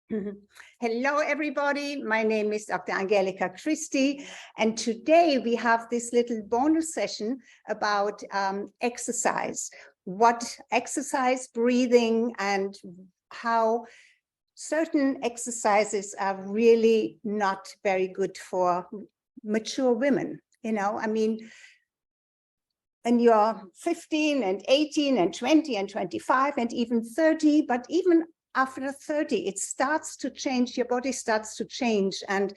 Hello, everybody. My name is Dr. Angelika Christie, and today we have this little bonus session about exercise, what exercise, breathing, and how certain exercises are really not very good for mature women. You know, I mean, and you're 15 and 18 and 20 and 25 and even 30, but even after 30, it starts to change, your body starts to change, and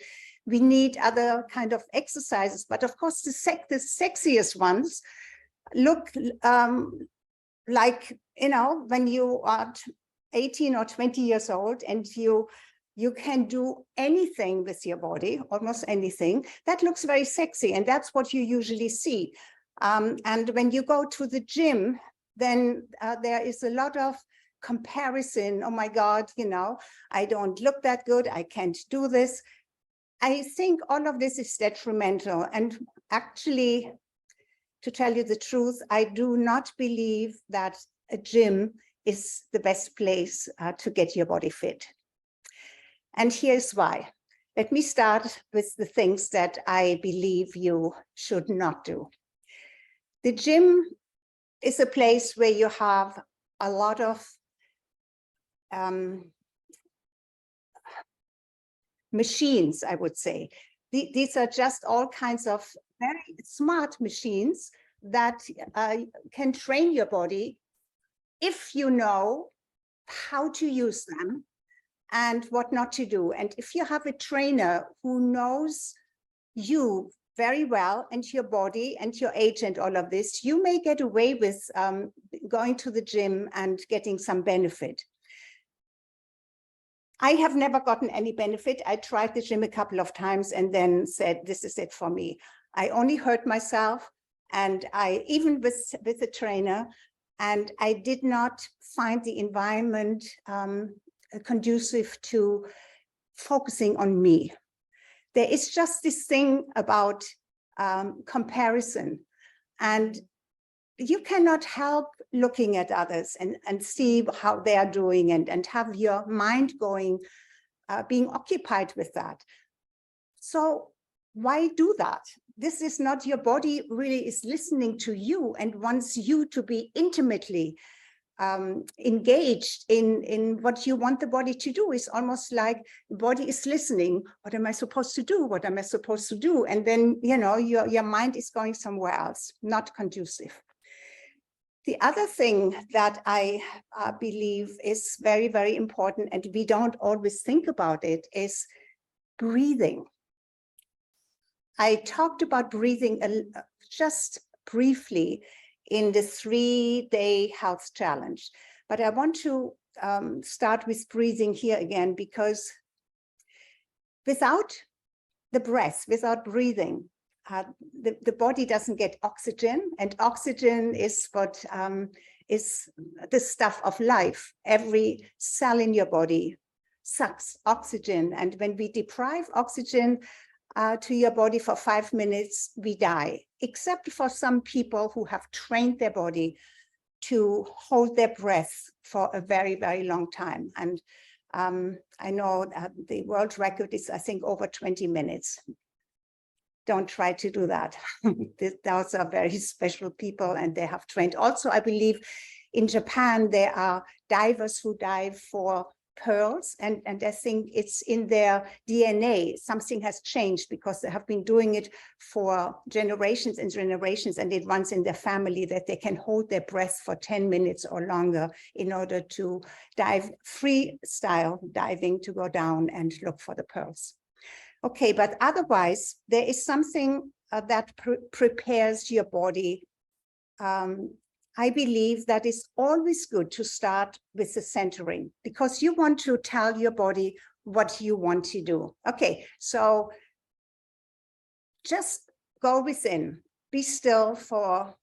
we need other kind of exercises. But of course, the sexiest ones look like, you know, when you are 18 or 20 years old and you can do anything with your body, almost anything, that looks very sexy, and that's what you usually see. And when you go to the gym, then there is a lot of comparison. Oh my God, you know, I don't look that good. I can't do this. I think all of this is detrimental. And actually, to tell you the truth, I do not believe that a gym is the best place to get your body fit. And here's why. Let me start with the things that I believe you should not do. The gym is a place where you have a lot of machines, I would say. These are just all kinds of very smart machines that can train your body if you know how to use them and what not to do. And if you have a trainer who knows you very well and your body and your age and all of this, you may get away with going to the gym and getting some benefit. I have never gotten any benefit. I tried the gym a couple of times and then said, this is it for me. I only hurt myself, and I even with a trainer, and I did not find the environment conducive to focusing on me. There is just this thing about comparison, and you cannot help looking at others and see how they are doing and have your mind going, being occupied with that. So why do that? This is not, your body really is listening to you and wants you to be intimately engaged in what you want the body to do. It's almost like the body is listening. What am I supposed to do? What am I supposed to do? And then, you know, your mind is going somewhere else, not conducive. The other thing that I believe is very, very important, and we don't always think about it, is breathing. I talked about breathing just briefly in the 3-day health challenge, but I want to start with breathing here again, because without the breath, without breathing, the body doesn't get oxygen, and oxygen is what is the stuff of life. Every cell in your body sucks oxygen, and when we deprive oxygen to your body for 5 minutes, we die, except for some people who have trained their body to hold their breath for a very, very long time. And I know that the world record is, I think, over 20 minutes. Don't try to do that. Those are very special people, and they have trained. Also, I believe in Japan, there are divers who dive for pearls, and I think it's in their DNA. Something has changed because they have been doing it for generations and generations, and it runs in their family that they can hold their breath for 10 minutes or longer in order to dive, freestyle diving, to go down and look for the pearls. Okay, but otherwise, there is something that prepares your body. I believe that it's always good to start with the centering, because you want to tell your body what you want to do. Okay, so just go within, be still for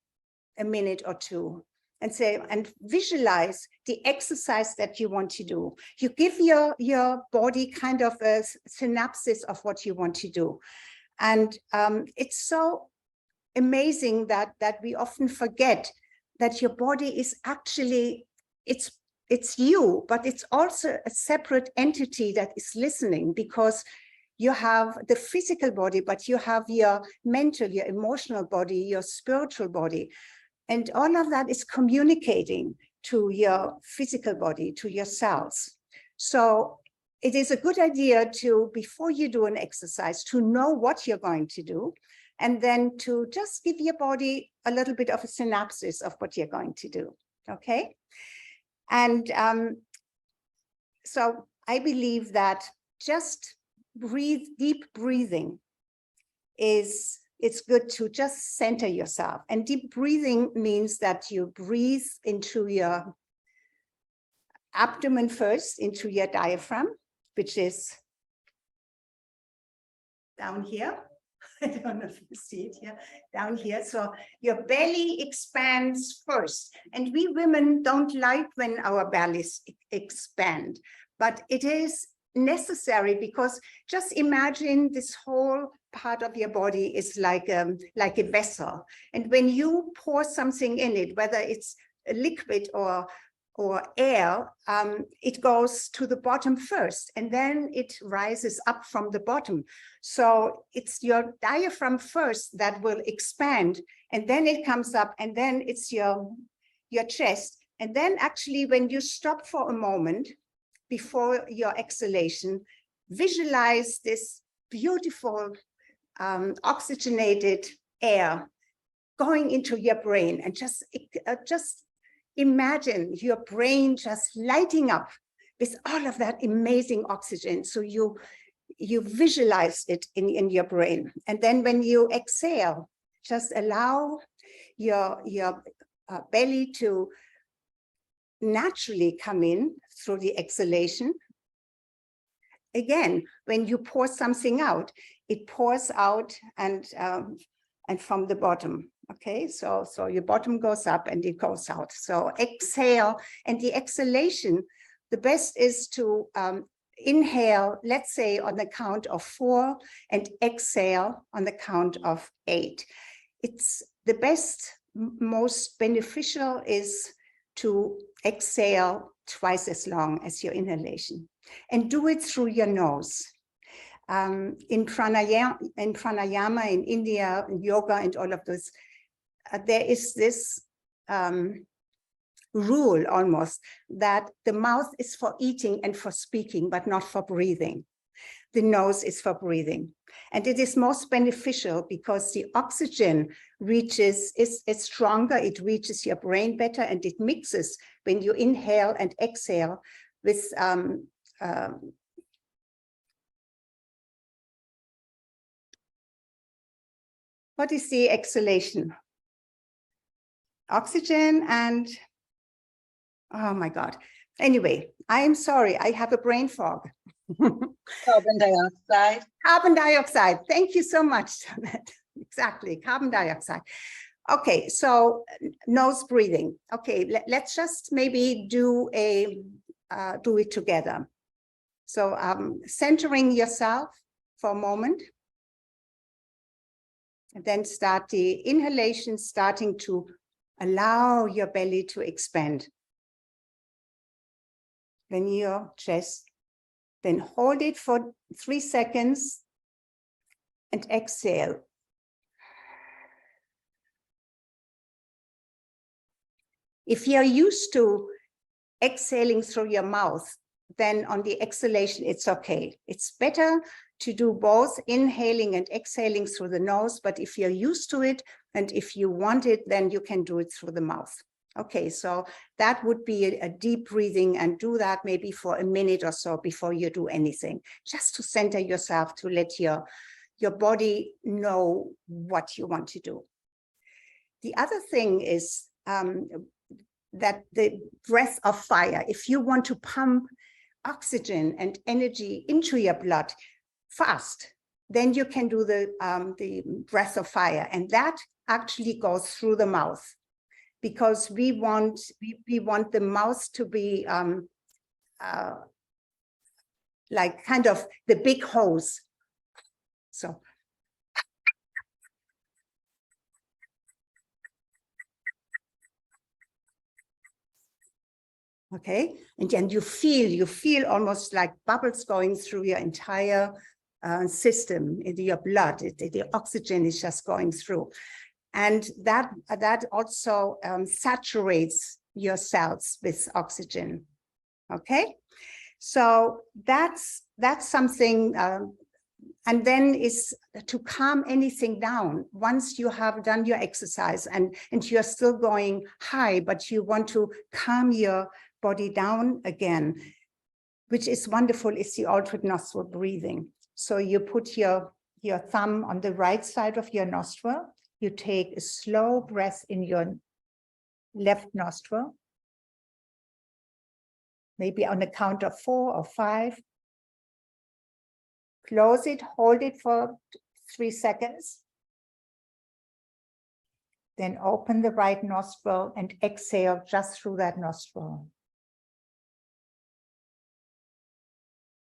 a minute or two, and say, and visualize the exercise that you want to do. You give your body kind of a synopsis of what you want to do. And it's so amazing that we often forget that your body is actually, it's it's you, but it's also a separate entity that is listening, because you have the physical body, but you have your mental, your emotional body, your spiritual body. And all of that is communicating to your physical body, to your cells. So it is a good idea to, before you do an exercise, to know what you're going to do, and then to just give your body a little bit of a synopsis of what you're going to do, okay? And so I believe that just deep breathing it's good to just center yourself. And deep breathing means that you breathe into your abdomen first, into your diaphragm, which is down here. I don't know if you see it here, down here. So your belly expands first. And we women don't like when our bellies expand, but it is necessary, because just imagine this whole part of your body is like a vessel. And when you pour something in it, whether it's a liquid or air, it goes to the bottom first, and then it rises up from the bottom. So it's your diaphragm first that will expand, and then it comes up, and then it's your chest. And then actually, when you stop for a moment before your exhalation, visualize this beautiful oxygenated air going into your brain, and just imagine your brain just lighting up with all of that amazing oxygen. So you visualize it in your brain. And then when you exhale, just allow your belly to naturally come in through the exhalation. Again, when you pour something out, it pours out and from the bottom. Okay, so your bottom goes up and it goes out. So exhale, and the exhalation, the best is to inhale, let's say on the count of 4, and exhale on the count of 8. It's the best, most beneficial is to exhale twice as long as your inhalation, and do it through your nose. In pranayama in India, in yoga and all of this, there is this rule almost that the mouth is for eating and for speaking, but not for breathing. The nose is for breathing. And it is most beneficial because the oxygen is stronger, it reaches your brain better, and it mixes when you inhale and exhale with what is the exhalation? Oxygen and, oh my God. Anyway, I'm sorry, I have a brain fog. Carbon dioxide. Carbon dioxide. Thank you so much. Exactly, carbon dioxide. Okay, so nose breathing. Okay, let's just maybe do it together. So centering yourself for a moment. And then start the inhalation, starting to allow your belly to expand. Then your chest, then hold it for 3 seconds and exhale. If you're used to exhaling through your mouth, then on the exhalation, it's okay. It's better to do both inhaling and exhaling through the nose, but if you're used to it and if you want it, then you can do it through the mouth. Okay, so that would be a deep breathing, and do that maybe for a minute or so before you do anything, just to center yourself, to let your body know what you want to do. The other thing is that the breath of fire, if you want to pump oxygen and energy into your blood fast, then you can do the breath of fire, and that actually goes through the mouth, because we want the mouth to be like kind of the big hose. So Okay, and then you feel almost like bubbles going through your entire system, into your blood. The oxygen is just going through, and that also saturates your cells with oxygen. Okay, so that's something. And then is to calm anything down. Once you have done your exercise and you're still going high, but you want to calm your body down again, which is wonderful, is the alternate nostril breathing. So you put your thumb on the right side of your nostril. You take a slow breath in your left nostril, maybe on the count of 4 or 5. Close it, hold it for 3 seconds. Then open the right nostril and exhale just through that nostril.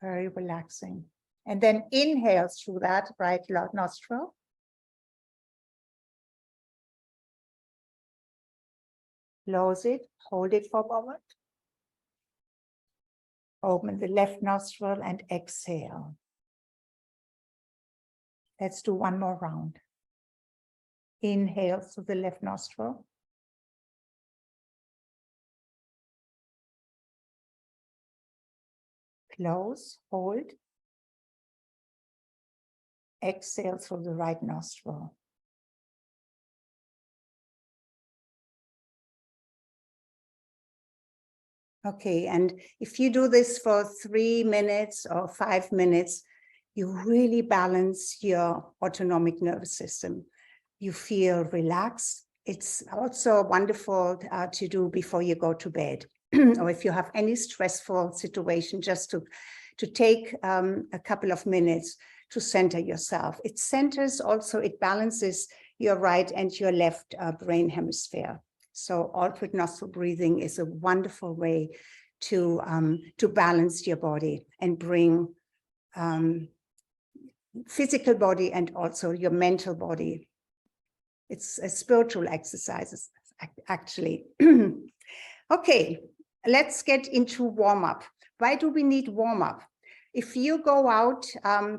Very relaxing. And then inhale through that right nostril. Close it, hold it for a moment. Open the left nostril and exhale. Let's do one more round. Inhale through the left nostril. Close, hold. Exhale through the right nostril. Okay, and if you do this for 3 minutes or 5 minutes, you really balance your autonomic nervous system. You feel relaxed. It's also wonderful to do before you go to bed. Or if you have any stressful situation, just to take a couple of minutes to center yourself. It centers also, it balances your right and your left brain hemisphere. So alternate nostril breathing is a wonderful way to balance your body and bring physical body and also your mental body. It's a spiritual exercise, actually. Okay, let's get into warm-up. Why do we need warm-up? If you go out,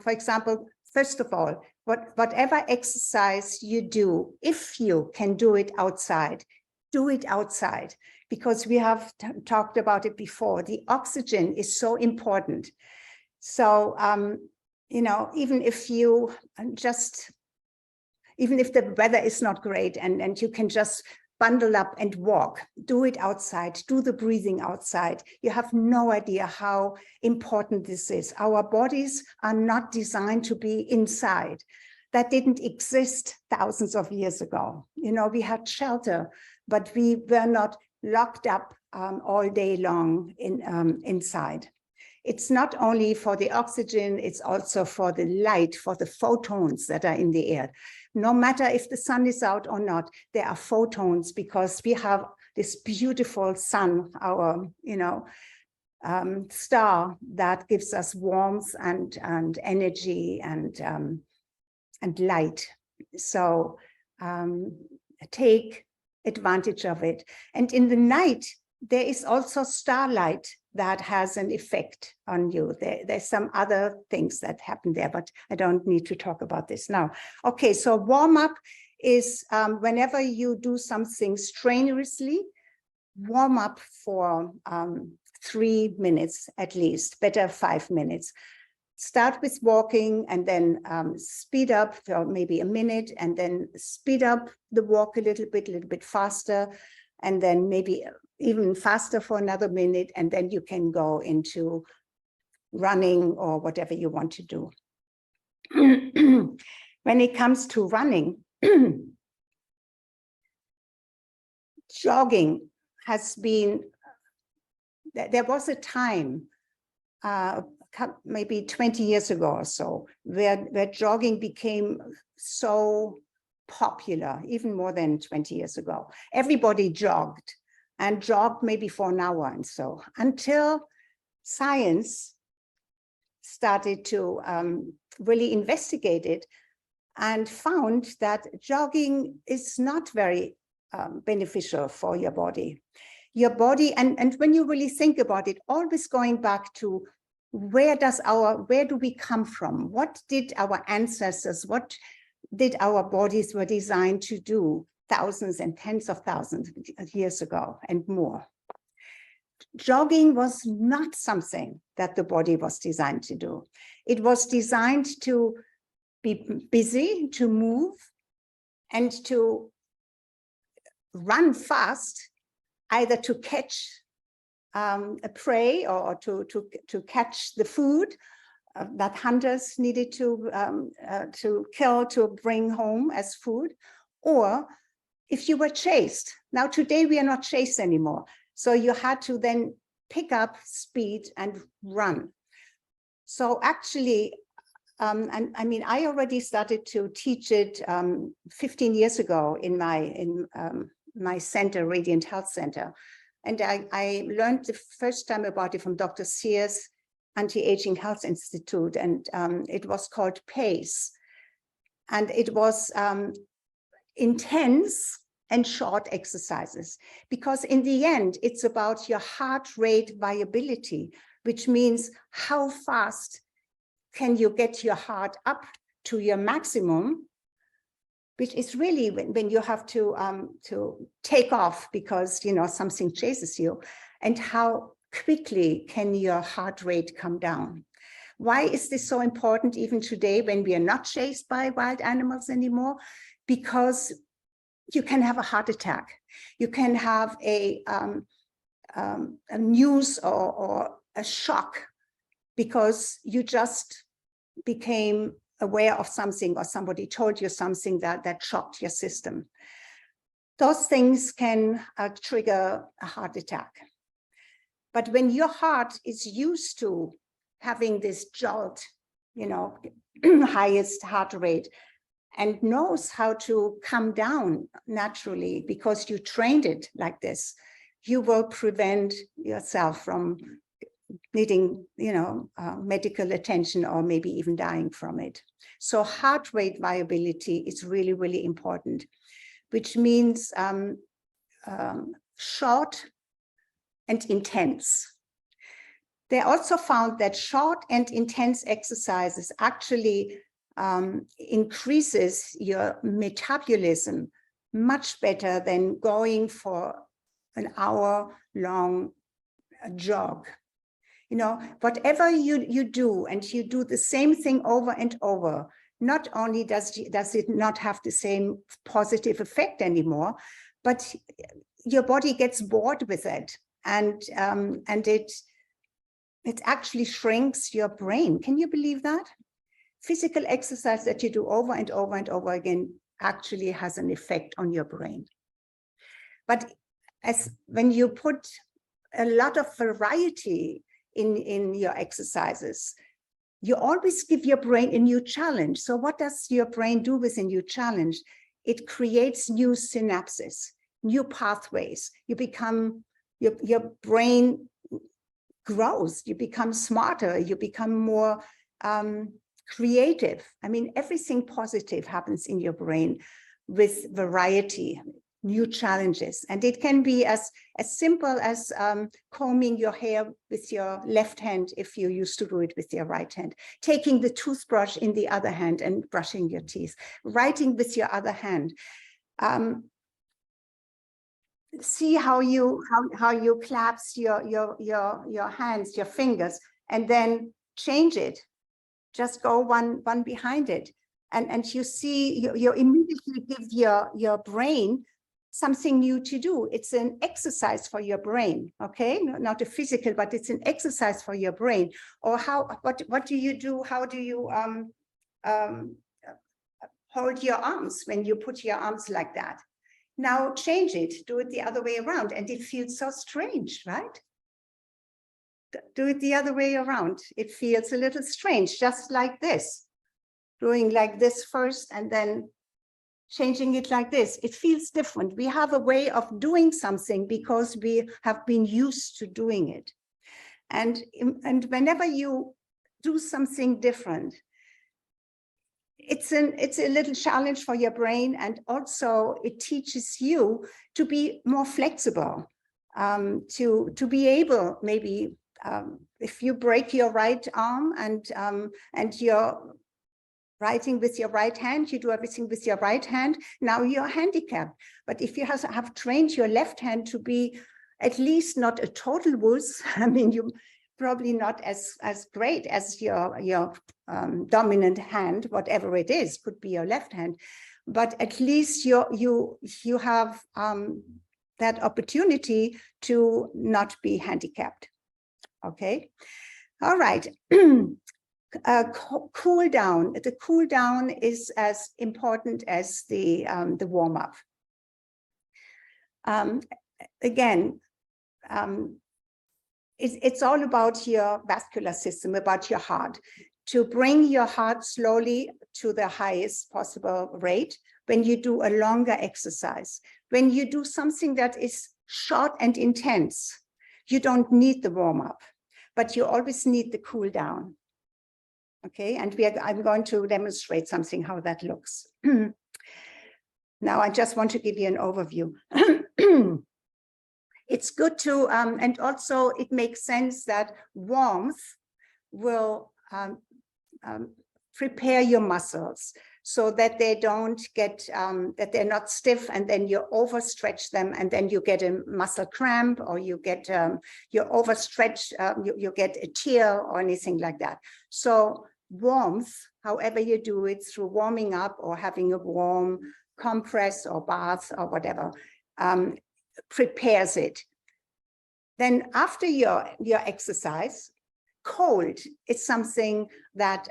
for example, first of all, whatever exercise you do, if you can do it outside, do it outside, because we have talked about it before. The oxygen is so important. So, you know, even if the weather is not great and you can just bundle up and walk, do it outside, do the breathing outside. You have no idea how important this is. Our bodies are not designed to be inside. That didn't exist thousands of years ago. You know, we had shelter, but we were not locked up all day long inside. It's not only for the oxygen, it's also for the light, for the photons that are in the air. No matter if the sun is out or not, there are photons because we have this beautiful sun, our, you know, star that gives us warmth and energy and light. So take advantage of it. And in the night, there is also starlight that has an effect on you. There's some other things that happen there, but I don't need to talk about this now. Okay, so warm up is whenever you do something strenuously, warm up for 3 minutes at least, better 5 minutes. Start with walking and then speed up for maybe a minute and then speed up the walk a little bit faster, and then maybe even faster for another minute, and then you can go into running or whatever you want to do. When it comes to running, jogging has been, there was a time, maybe 20 years ago or so, where jogging became so popular, even more than 20 years ago. Everybody jogged and jogged maybe for an hour and so, until science started to really investigate it and found that jogging is not very beneficial for your body. your body, and when you really think about it, always going back to where do we come from? What did our ancestors, what did our bodies were designed to do thousands and tens of thousands of years ago and more? Jogging was not something that the body was designed to do. It was designed to be busy, to move, and to run fast, either to catch a prey or to catch the food that hunters needed to kill to bring home as food, or if you were chased. Now today we are not chased anymore, so you had to then pick up speed and run. So actually, and I mean, I already started to teach it 15 years ago in my center, Radiant Health Center. And I learned the first time about it from Dr. Sears' Anti-Aging Health Institute, and it was called PACE. And it was intense and short exercises, because in the end, it's about your heart rate variability, which means how fast can you get your heart up to your maximum, which is really when you have to take off because, you know, something chases you, and how quickly can your heart rate come down. Why is this so important even today when we are not chased by wild animals anymore? Because you can have a heart attack. You can have a news or a shock because you just became aware of something, or somebody told you something that shocked your system. Those things can trigger a heart attack. But when your heart is used to having this jolt, you know, highest heart rate, and knows how to come down naturally because you trained it like this, you will prevent yourself from needing, you know, medical attention or maybe even dying from it. So heart rate variability is really, really important, which means short and intense. They also found that short and intense exercises actually increases your metabolism much better than going for an hour-long jog. You know, whatever you do, and you do the same thing over and over, not only does it not have the same positive effect anymore, but your body gets bored with it, and it actually shrinks your brain. Can you believe that? Physical exercise that you do over and over and over again actually has an effect on your brain. But when you put a lot of variety in your exercises, you always give your brain a new challenge. So what does your brain do with a new challenge? It creates new synapses, new pathways. You become, your brain grows, you become smarter, you become more creative. I mean, everything positive happens in your brain with variety, new challenges. And it can be as simple as combing your hair with your left hand if you used to do it with your right hand, taking the toothbrush in the other hand and brushing your teeth, writing with your other hand. See how you clasp your hands, your fingers, and then change it. Just go one behind it. And you see, you immediately give your brain something new to do. It's an exercise for your brain, okay? Not a physical, but it's an exercise for your brain. Or what do you do? How do you hold your arms when you put your arms like that? Now change it, do it the other way around, and it feels so strange, right? Do it the other way around. It feels a little strange, just like this. Doing like this first and then changing it like this. It feels different. We have a way of doing something because we have been used to doing it. And whenever you do something different, it's a little challenge for your brain, and also it teaches you to be more flexible. to be able, maybe if you break your right arm and you're writing with your right hand, you do everything with your right hand, now you're handicapped. But if you have trained your left hand to be at least not a total wuss, I mean, you probably not as great as your dominant hand, whatever it is, could be your left hand, but at least you have that opportunity to not be handicapped. Okay, all right. Cool down. The cool down is as important as the warm up. Again, it's all about your vascular system, about your heart, to bring your heart slowly to the highest possible rate when you do a longer exercise. When you do something that is short and intense, you don't need the warm up, but you always need the cool down. Okay, and I'm going to demonstrate something how that looks. Now, I just want to give you an overview. It's good to, and also it makes sense that warmth will prepare your muscles so that they don't get, that they're not stiff, and then you overstretch them, and then you get a muscle cramp, or you get, you overstretch, you get a tear or anything like that. So warmth, however you do it, through warming up or having a warm compress or bath or whatever, prepares it. Then after your exercise, cold is something that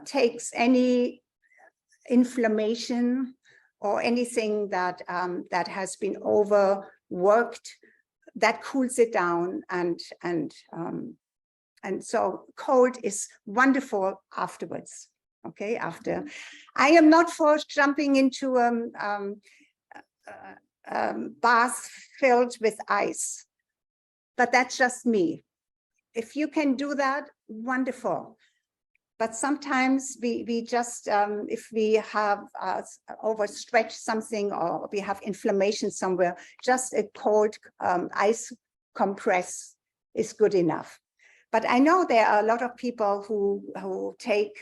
takes any inflammation or anything that that has been overworked, that cools it down, and so cold is wonderful afterwards. Okay, after. I am not for jumping into bath filled with ice, but that's just me. If you can do that, wonderful. But sometimes we just, if we have overstretched something, or we have inflammation somewhere, just a cold ice compress is good enough. But I know there are a lot of people who take,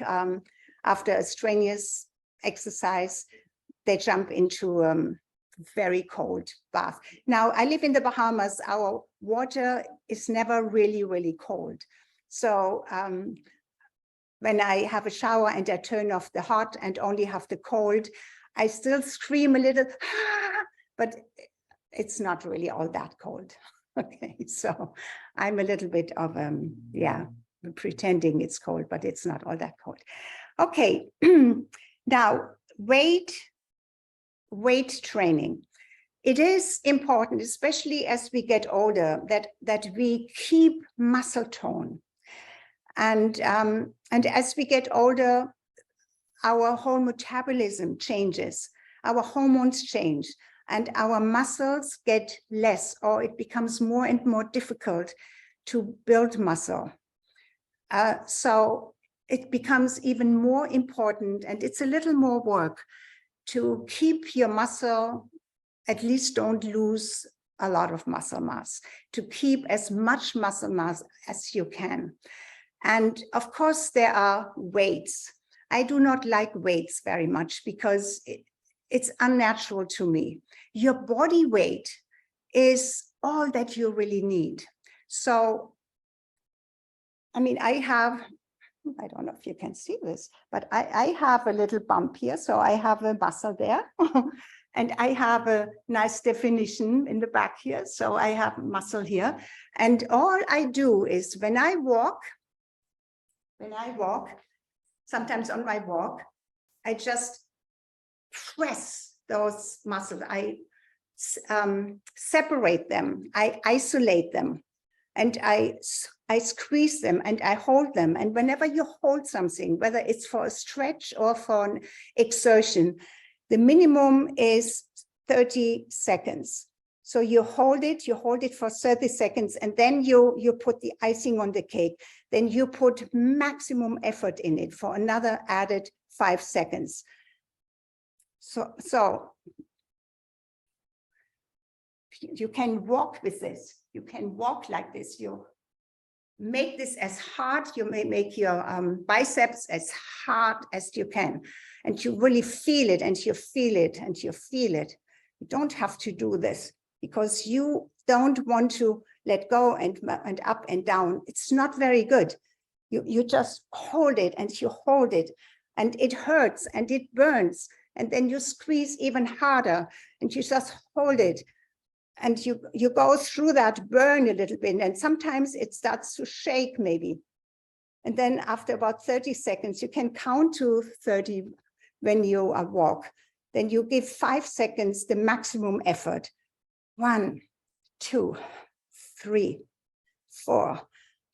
after a strenuous exercise, they jump into very cold bath. Now, I live in the Bahamas. Our water is never really, really cold. So when I have a shower and I turn off the hot and only have the cold, I still scream a little, but it's not really all that cold. Okay, so I'm a little bit of, yeah, pretending it's cold, but it's not all that cold. Okay, now weight training. It is important, especially as we get older, that we keep muscle tone. And as we get older, our whole metabolism changes, our hormones change, and our muscles get less, or it becomes more and more difficult to build muscle. So it becomes even more important, and it's a little more work to keep your muscle, at least don't lose a lot of muscle mass, to keep as much muscle mass as you can. And of course, there are weights. I do not like weights very much because it's unnatural to me. Your body weight is all that you really need. So, I mean, I don't know if you can see this, but I have a little bump here. So I have a muscle there and I have a nice definition in the back here. So I have muscle here. And all I do is when I walk, sometimes on my walk, I just press those muscles. I separate them, I isolate them, and I squeeze them and I hold them. And whenever you hold something, whether it's for a stretch or for an exertion, the minimum is 30 seconds. So you hold it for 30 seconds, and then you put the icing on the cake. Then you put maximum effort in it for another added 5 seconds. So You can walk with this. You can walk like this. You make this as hard. You may make your biceps as hard as you can. And you really feel it, and you feel it, and you feel it. You don't have to do this because you don't want to let go and up and down. It's not very good. You just hold it, and you hold it, and it hurts and it burns. And then you squeeze even harder, and you just hold it. And you go through that burn a little bit, and sometimes it starts to shake maybe. And then after about 30 seconds, you can count to 30 when you walk. Then you give 5 seconds the maximum effort. 1, 2, 3, 4,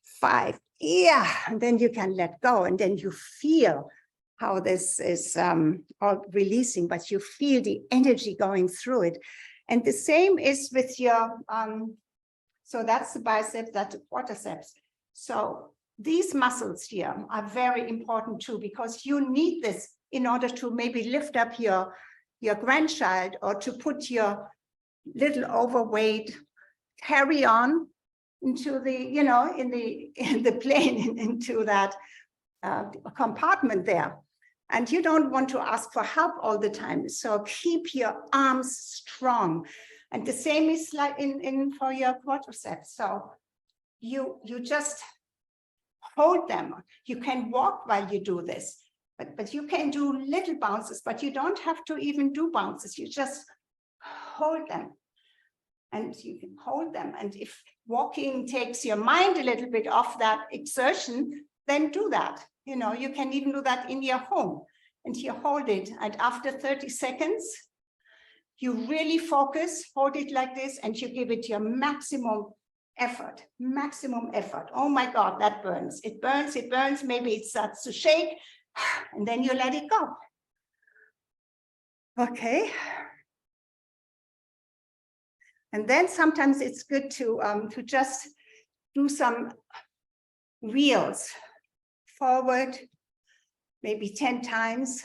5. Yeah, and then you can let go, and then you feel how this is all releasing, but you feel the energy going through it. And the same is with your, so that's the biceps, that's the quadriceps. So these muscles here are very important too, because you need this in order to maybe lift up your grandchild, or to put your little overweight carry-on into the, you know, in the plane, into that compartment there. And you don't want to ask for help all the time. So keep your arms strong. And the same is like for your quadriceps. So you just hold them. You can walk while you do this, but you can do little bounces, but you don't have to even do bounces. You just hold them. And you can hold them. And if walking takes your mind a little bit off that exertion, then do that. You know, you can even do that in your home, and you hold it. And after 30 seconds, you really focus, hold it like this, and you give it your maximum effort, maximum effort. Oh my God, that burns. It burns, it burns. Maybe it starts to shake, and then you let it go. Okay. And then sometimes it's good to just do some wheels forward, maybe 10 times,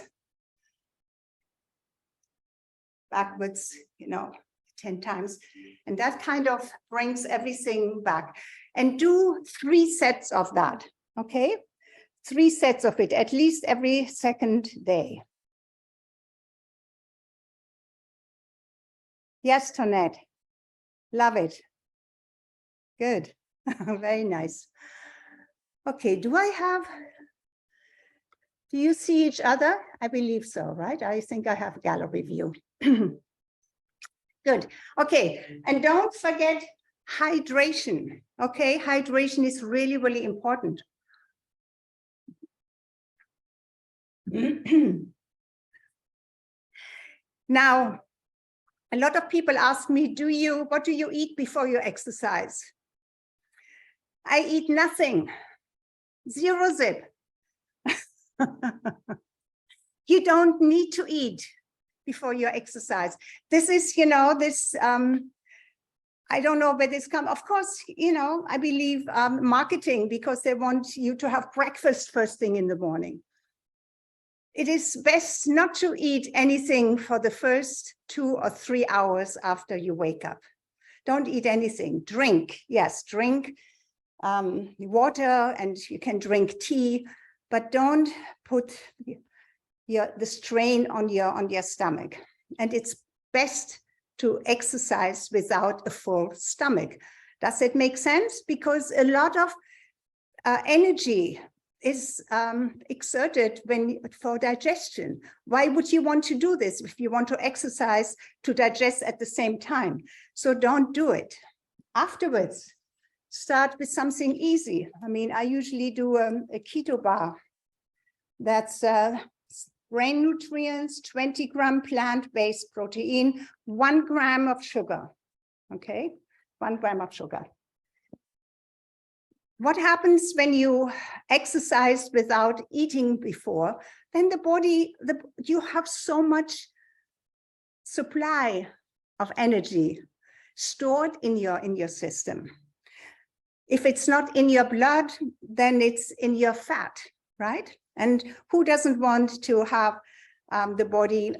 backwards, you know, 10 times. And that kind of brings everything back. And do 3 sets of that, okay? 3 sets of it, at least every second day. Yes, Tonette. Love it. Good. Very nice. Okay, do you see each other? I believe so, right? I think I have gallery view. Good. Okay, and don't forget hydration. Okay, hydration is really, really important. Now, a lot of people ask me, what do you eat before you exercise? I eat nothing. Zero zip. You don't need to eat before you exercise. This is, you know, this, I don't know where this comes. Of course, you know, I believe marketing, because they want you to have breakfast first thing in the morning. It is best not to eat anything for the first 2 or 3 hours after you wake up. Don't eat anything. Drink, yes, drink water, and you can drink tea, but don't put the strain on your stomach. And it's best to exercise without a full stomach. Does it make sense? Because a lot of energy is exerted for digestion. Why would you want to do this if you want to exercise to digest at the same time? So don't do it. Afterwards, start with something easy. I mean, I usually do a keto bar. That's brain nutrients, 20-gram plant-based protein, 1 gram of sugar. Okay, 1 gram of sugar. What happens when you exercise without eating before? Then the body, you have so much supply of energy stored in your system. If it's not in your blood, then it's in your fat, right? And who doesn't want to have the body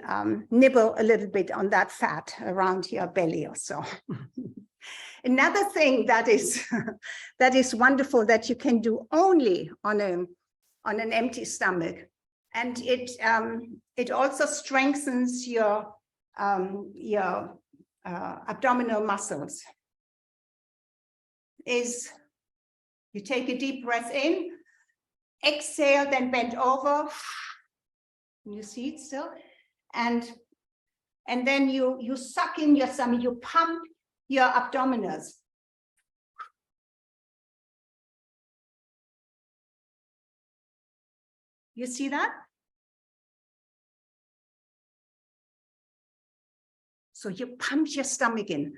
nibble a little bit on that fat around your belly or so. Another thing that is that is wonderful that you can do only on an empty stomach, and it also strengthens your abdominal muscles, is you take a deep breath in, exhale, then bend over. You see it still, and then you suck in your stomach, you pump your abdominals. You see that? So you pump your stomach in.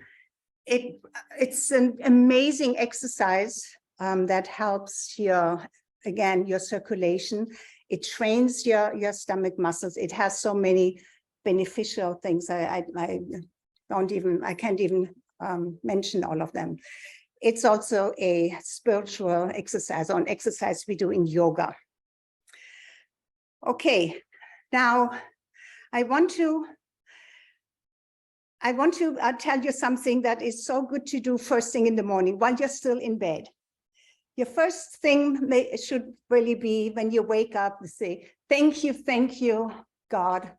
It's an amazing exercise that helps again, your circulation. It trains your stomach muscles. It has so many beneficial things. I can't even mention all of them. It's also a spiritual exercise, or an exercise we do in yoga. Okay, now I want to tell you something that is so good to do first thing in the morning while you're still in bed. Your first thing should really be, when you wake up, say, thank you, God,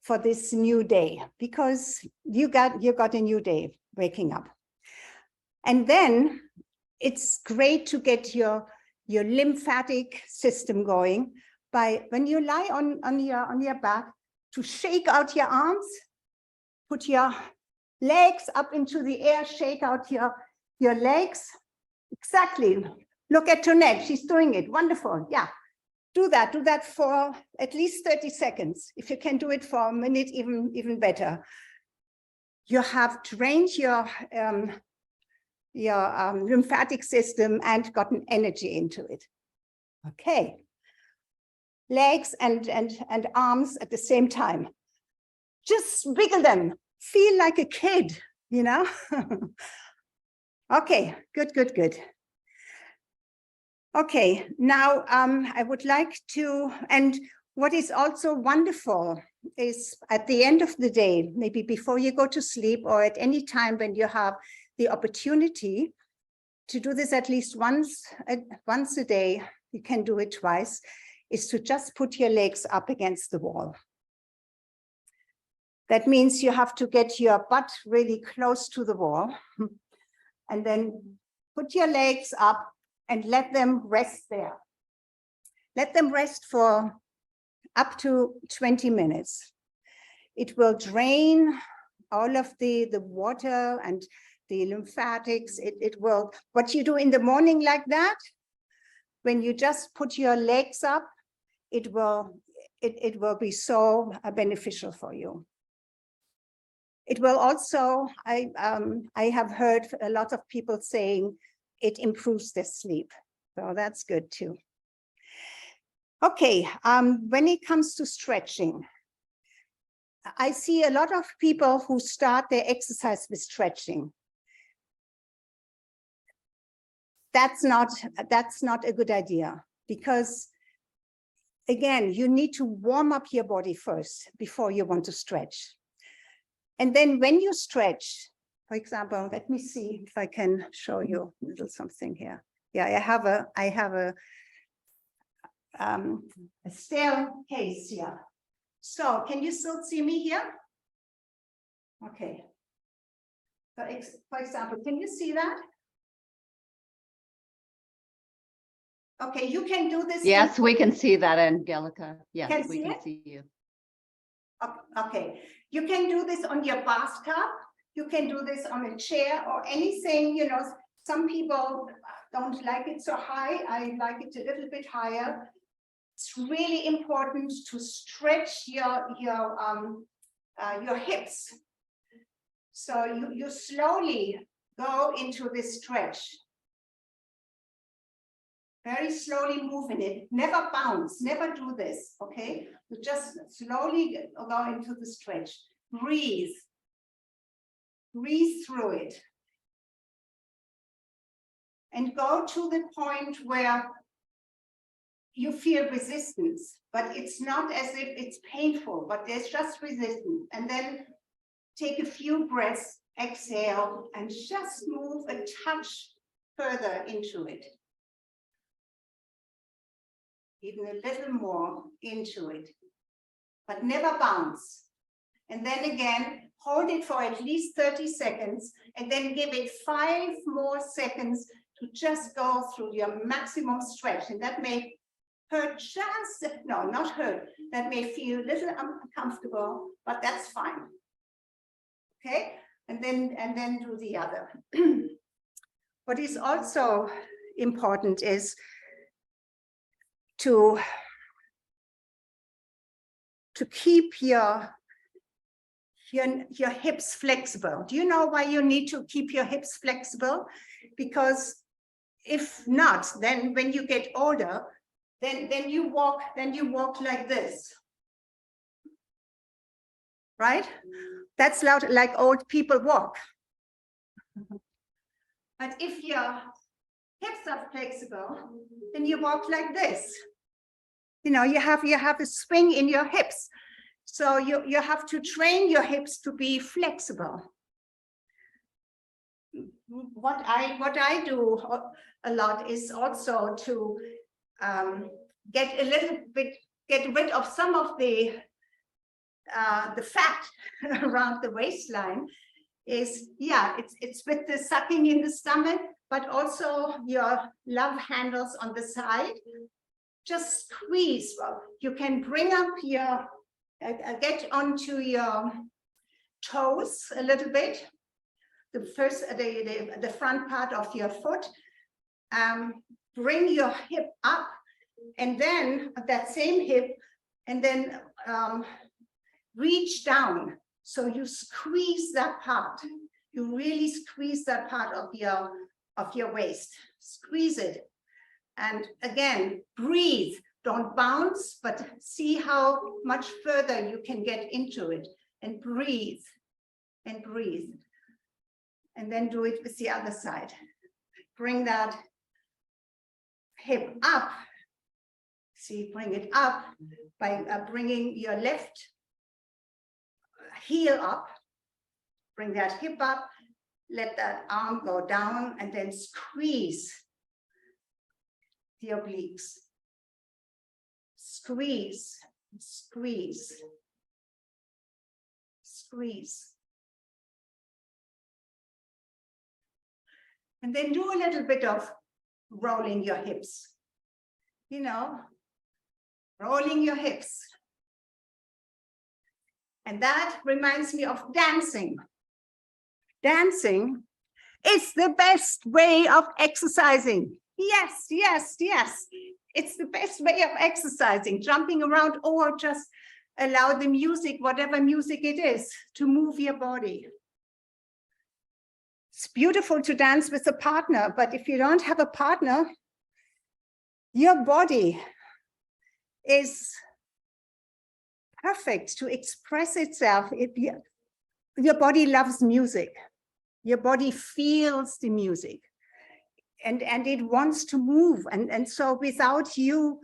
for this new day, because you got a new day waking up. And then it's great to get your lymphatic system going by, when you lie on your back, to shake out your arms, put your legs up into the air, shake out your legs. Exactly. Look at Tonette, she's doing it. Wonderful. Yeah. Do that for at least 30 seconds. If you can do it for a minute, even better. You have drained your lymphatic system and gotten energy into it. Okay. Legs and arms at the same time. Just wiggle them. Feel like a kid, you know? Okay, good. Okay, now I would like to, and what is also wonderful is at the end of the day, maybe before you go to sleep or at any time when you have the opportunity to do this at least once a day, you can do it twice, is to just put your legs up against the wall. That means you have to get your butt really close to the wall and then put your legs up and let them rest there. Let them rest for up to 20 minutes. It will drain all of the water and the lymphatics. It will, what you do in the morning like that, when you just put your legs up, it will be so beneficial for you. It will also, I have heard a lot of people saying it improves their sleep. So that's good too. Okay, when it comes to stretching, I see a lot of people who start their exercise with stretching. That's not a good idea, because again, you need to warm up your body first before you want to stretch. And then when you stretch, for example, let me see if I can show you a little something here. Yeah, I have a staircase here. So can you still see me here? Okay. So for example, can you see that? Okay, you can do this. Yes, we can see that, Angelika. Yes, we can see you. Okay, you can do this on your bathtub. You can do this on a chair or anything, you know. Some people don't like it so high. I like it a little bit higher. It's really important to stretch your hips. So you slowly go into this stretch. Very slowly move in it. Never bounce. Never do this. Okay. You just slowly go into the stretch. Breathe. Breathe through it. And go to the point where you feel resistance, but it's not as if it's painful, but there's just resistance. And then take a few breaths, exhale, and just move a touch further into it. Even a little more into it, but never bounce. And then again, hold it for at least 30 seconds, and then give it 5 more seconds to just go through your maximum stretch. And that may hurt just, no, not hurt. That may feel a little uncomfortable, but that's fine. Okay, and then do the other. What is also important is to keep your hips flexible. Do you know why you need to keep your hips flexible? Because if not, then when you get older, then you walk like this, right? That's like old people walk. But if your hips are flexible, then you walk like this. You know, you have a swing in your hips. So you have to train your hips to be flexible. What I do a lot is also to get rid of some of the fat around the waistline. Is, yeah, it's with the sucking in the stomach, but also your love handles on the side. Just squeeze. Well, you can bring up your, get onto your toes a little bit. The first, the front part of your foot. Bring your hip up, and then that same hip, and then reach down. So you squeeze that part. You really squeeze that part of your waist. Squeeze it. And again, breathe. Don't bounce, but see how much further you can get into it. And breathe. And breathe. And then do it with the other side. Bring that hip up. See, bring it up by bringing your left heel up. Bring that hip up. Let that arm go down, and then squeeze the obliques. Squeeze, squeeze, squeeze. And then do a little bit of rolling your hips. You know, rolling your hips. And that reminds me of dancing. Dancing is the best way of exercising. Yes, yes, yes. It's the best way of exercising, jumping around, or just allow the music, whatever music it is, to move your body. It's beautiful to dance with a partner, but if you don't have a partner, your body is perfect to express itself. Your body loves music. Your body feels the music. And it wants to move. And so without you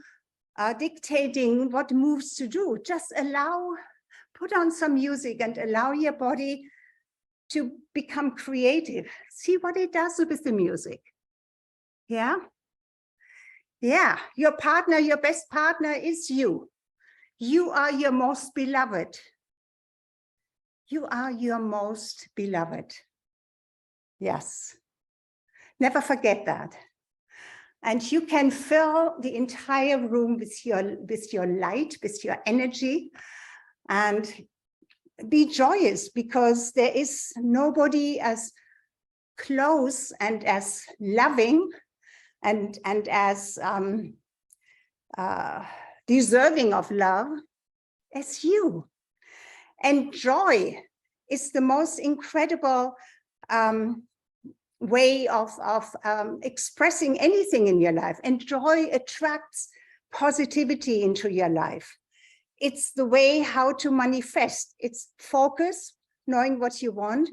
dictating what moves to do, just put on some music and allow your body to become creative. See what it does with the music. Yeah? Yeah, your partner, your best partner is you. You are your most beloved. You are your most beloved. Yes. Never forget that. And you can fill the entire room with your light, with your energy, and be joyous, because there is nobody as close and as loving and as deserving of love as you. And joy is the most incredible way of expressing anything in your life. And joy attracts positivity into your life. It's the way how to manifest. It's focus, knowing what you want,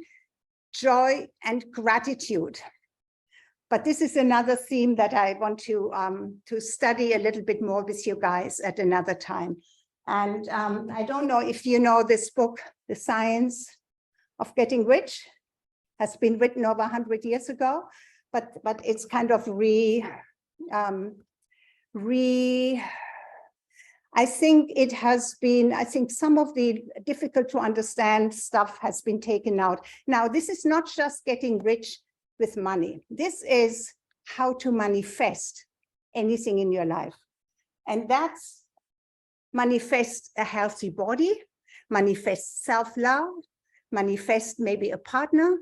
joy, and gratitude. But this is another theme that I want to study a little bit more with you guys at another time. And I don't know if you know this book, The Science of Getting Rich, has been written over 100 years ago, but it's kind of I think it has been, I think some of the difficult to understand stuff has been taken out. Now, this is not just getting rich with money. This is how to manifest anything in your life. And that's manifest a healthy body, manifest self-love, manifest maybe a partner,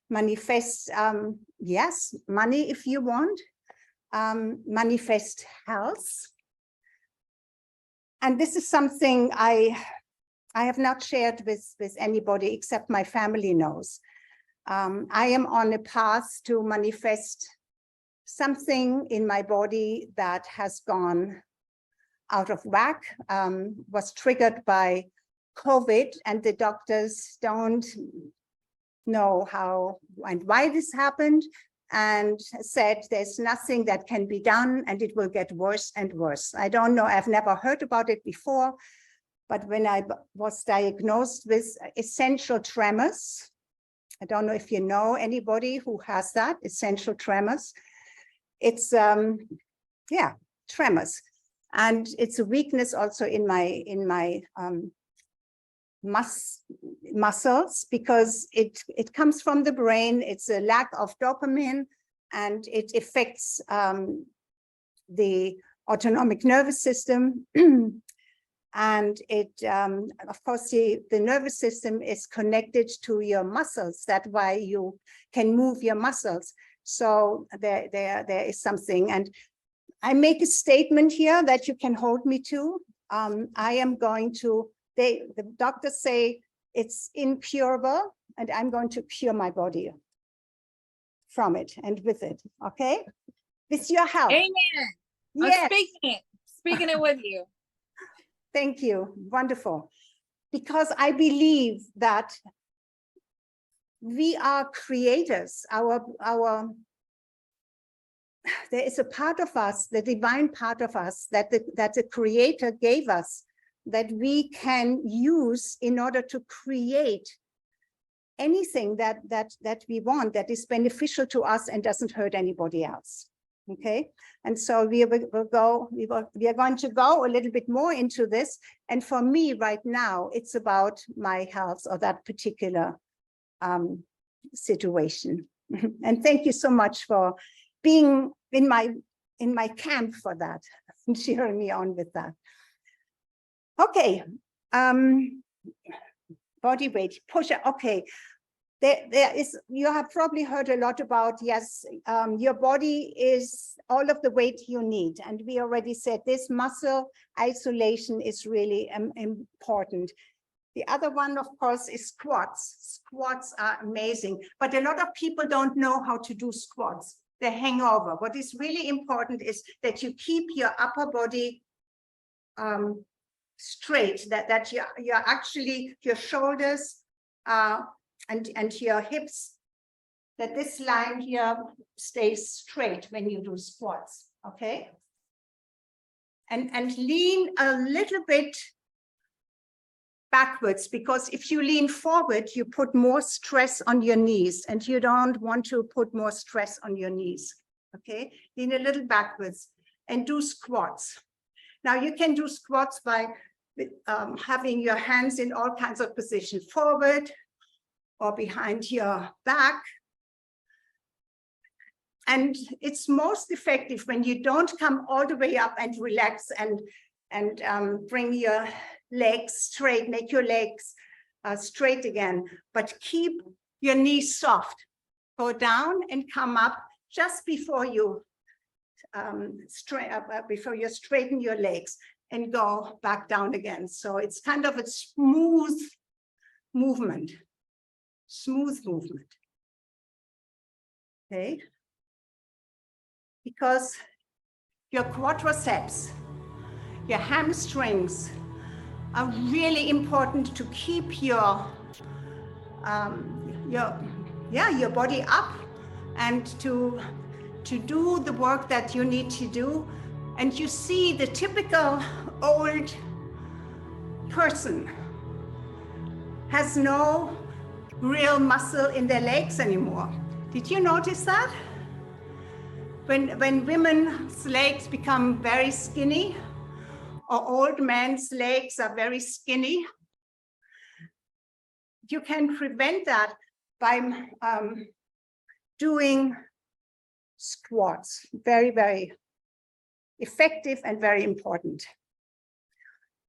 manifest, yes, money if you want, manifest health. And this is something I have not shared with anybody except my family knows. I am on a path to manifest something in my body that has gone out of whack, was triggered by COVID, and the doctors don't know how and why this happened, and said there's nothing that can be done and it will get worse and worse. I don't know, I've never heard about it before, but when I was diagnosed with essential tremors, I don't know if you know anybody who has that, essential tremors. It's, yeah, tremors. And it's a weakness also in my muscles, because it comes from the brain. It's a lack of dopamine, and it affects the autonomic nervous system. And it, of course, the nervous system is connected to your muscles. That's why you can move your muscles. So there is something. And I make a statement here that you can hold me to. I am going to, the doctors say it's incurable, and I'm going to cure my body from it and with it, okay? With your help. Amen. Yes. I'm speaking it with you. Thank you, wonderful. Because I believe that we are creators. There is a part of us, the divine part of us that the Creator gave us, that we can use in order to create anything that we want, that is beneficial to us and doesn't hurt anybody else. Okay, and so we are going to go a little bit more into this. And for me right now, it's about my health or that particular situation. And thank you so much for being in my camp for that and cheering me on with that. Okay, body weight, push-up. Okay, there is, you have probably heard a lot about, yes, your body is all of the weight you need. And we already said this muscle isolation is really important. The other one, of course, is squats. Squats are amazing, but a lot of people don't know how to do squats. They hang over. What is really important is that you keep your upper body straight, that you're actually, your shoulders and your hips, that this line here stays straight when you do squats, okay? And lean a little bit backwards, because if you lean forward, you put more stress on your knees, and you don't want to put more stress on your knees, okay? Lean a little backwards and do squats. Now you can do squats by having your hands in all kinds of positions, forward or behind your back. And it's most effective when you don't come all the way up and relax and bring your legs straight, make your legs straight again, but keep your knees soft. Go down and come up just before you straighten your legs, and go back down again. So it's kind of a smooth movement, okay? Because your quadriceps, your hamstrings are really important to keep your body up and to to do the work that you need to do. And you see the typical old person has no real muscle in their legs anymore. Did you notice that? When women's legs become very skinny, or old men's legs are very skinny, you can prevent that by doing squats. Very, very effective and very important.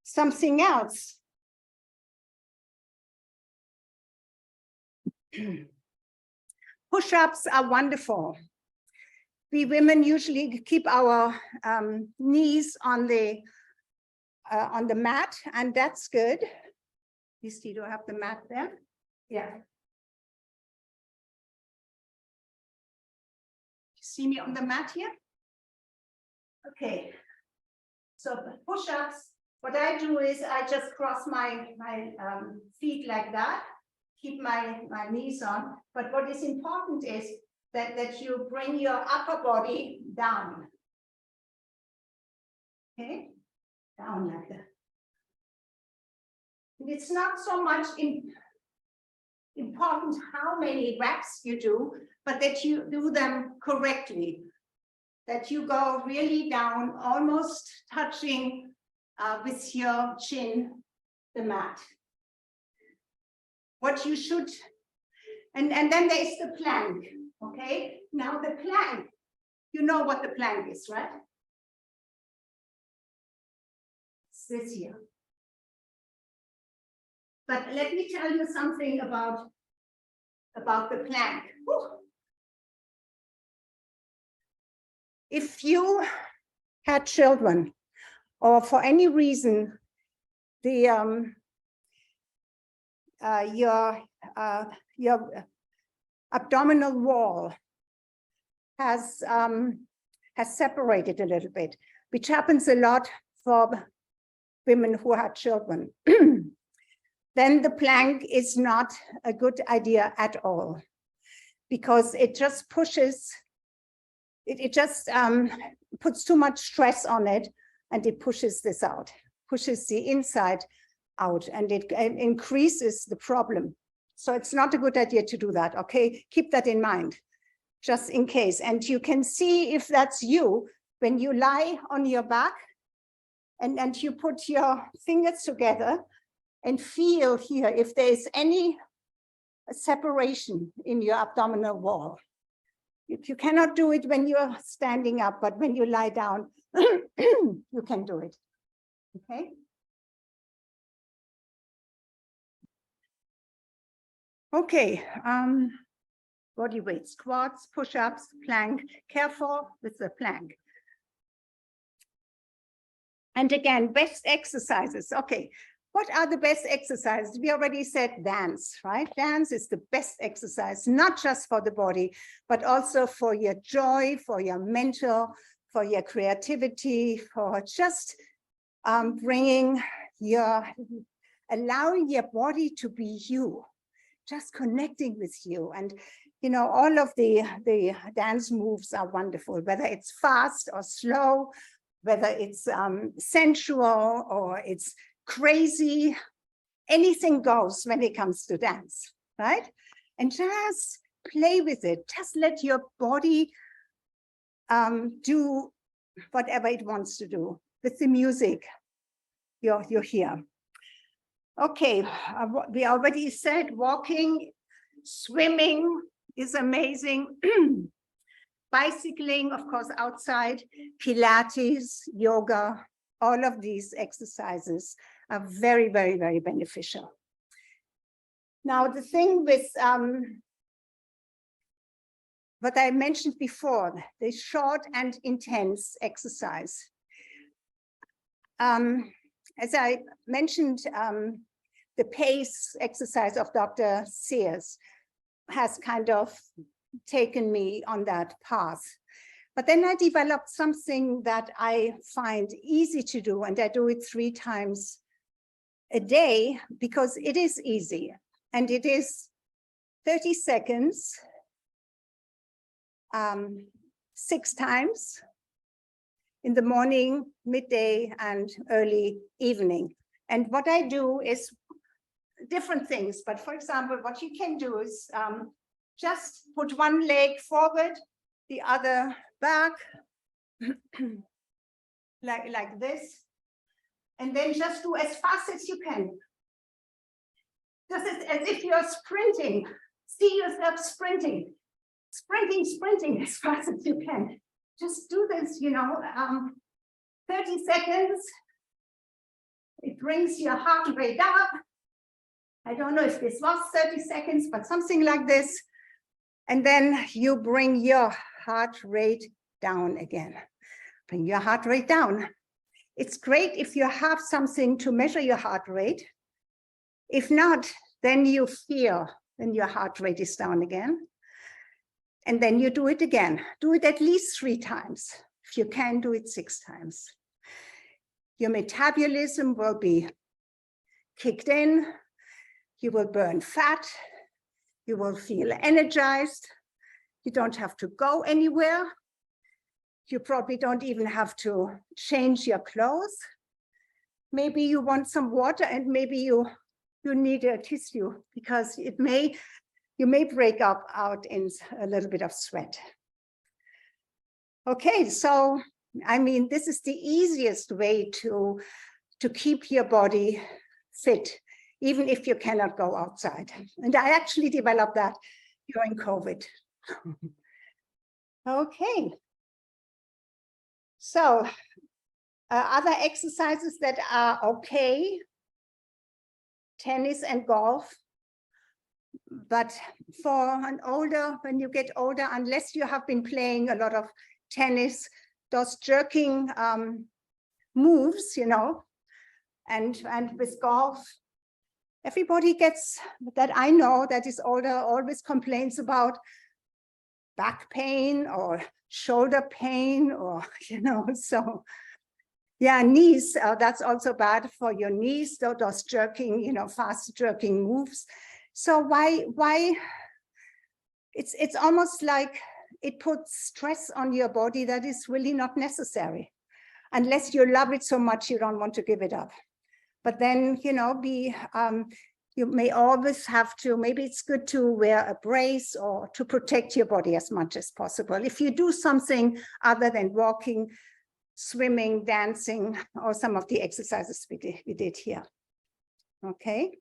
Something else. Push-ups are wonderful. We women usually keep our knees on the mat, and that's good. You see, do I have the mat there? Yeah. You see me on the mat here? Okay. So push-ups, what I do is I just cross my feet like that, keep my knees on. But what is important is that you bring your upper body down. Okay? Down like that. And it's not so much important how many reps you do, but that you do them correctly. That you go really down, almost touching with your chin the mat. What you should, and then there is the plank, okay? Now the plank, you know what the plank is, right? It's this here. But let me tell you something about the plank. Whew. If you had children, or for any reason, your abdominal wall has separated a little bit, which happens a lot for women who had children, then the plank is not a good idea at all, because it just pushes, it just puts too much stress on it, and it pushes this out, pushes the inside out, and it increases the problem. So it's not a good idea to do that, okay? Keep that in mind, just in case. And you can see if that's you, when you lie on your back, and you put your fingers together, and feel here if there is any separation in your abdominal wall. You cannot do it when you're standing up, but when you lie down, you can do it, okay? Okay, body weight, squats, push-ups, plank, careful with the plank. And again, best exercises, okay. What are the best exercises? We already said dance, right? Dance is the best exercise, not just for the body, but also for your joy, for your mental, for your creativity, for just allowing your body to be you, just connecting with you. And, you know, all of the dance moves are wonderful, whether it's fast or slow, whether it's sensual or it's crazy, anything goes when it comes to dance, right? And just play with it. Just let your body do whatever it wants to do with the music you're here. Okay, we already said walking, swimming is amazing. Bicycling, of course, outside, Pilates, yoga, all of these exercises are very, very, very beneficial. Now, the thing with what I mentioned before, the short and intense exercise. As I mentioned, the pace exercise of Dr. Sears has kind of taken me on that path. But then I developed something that I find easy to do, and I do it 3 times a day because it is easy, and it is 30 seconds 6 times in the morning, midday, and early evening. And what I do is different things. But for example, what you can do is just put one leg forward, the other back, like this. And then just do as fast as you can. Just as if you're sprinting. See yourself sprinting, sprinting as fast as you can. Just do this, 30 seconds. It brings your heart rate up. I don't know if this was 30 seconds, but something like this. And then you bring your heart rate down again. Bring your heart rate down. It's great if you have something to measure your heart rate. If not, then you feel when your heart rate is down again. And then you do it again. Do it at least 3 times. If you can, do it 6 times. Your metabolism will be kicked in. You will burn fat. You will feel energized. You don't have to go anywhere. You probably don't even have to change your clothes. Maybe you want some water, and maybe you need a tissue, because you may break out in a little bit of sweat. Okay, so I mean, this is the easiest way to keep your body fit, even if you cannot go outside. And I actually developed that during COVID. Okay. So other exercises that are okay, tennis and golf. But when you get older, unless you have been playing a lot of tennis, those jerking moves, and with golf, everybody gets, that I know that is older, always complains about back pain or shoulder pain, or, so yeah, knees, that's also bad for your knees, those jerking, fast jerking moves. So why it's almost like it puts stress on your body that is really not necessary. Unless you love it so much, you don't want to give it up. But then, you may always have to, maybe it's good to wear a brace or to protect your body as much as possible. If you do something other than walking, swimming, dancing, or some of the exercises we did here. Okay.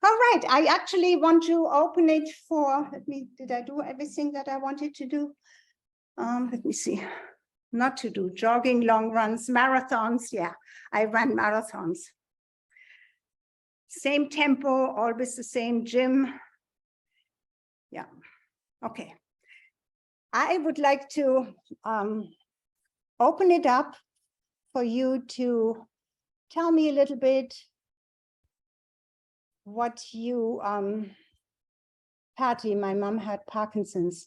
All right, I actually want to open it for, did I do everything that I wanted to do? Let me see. Not to do jogging, long runs, marathons. Yeah, I ran marathons. Same tempo, always the same gym. Yeah, okay. I would like to open it up for you to tell me a little bit what you, Patty, my mom had Parkinson's.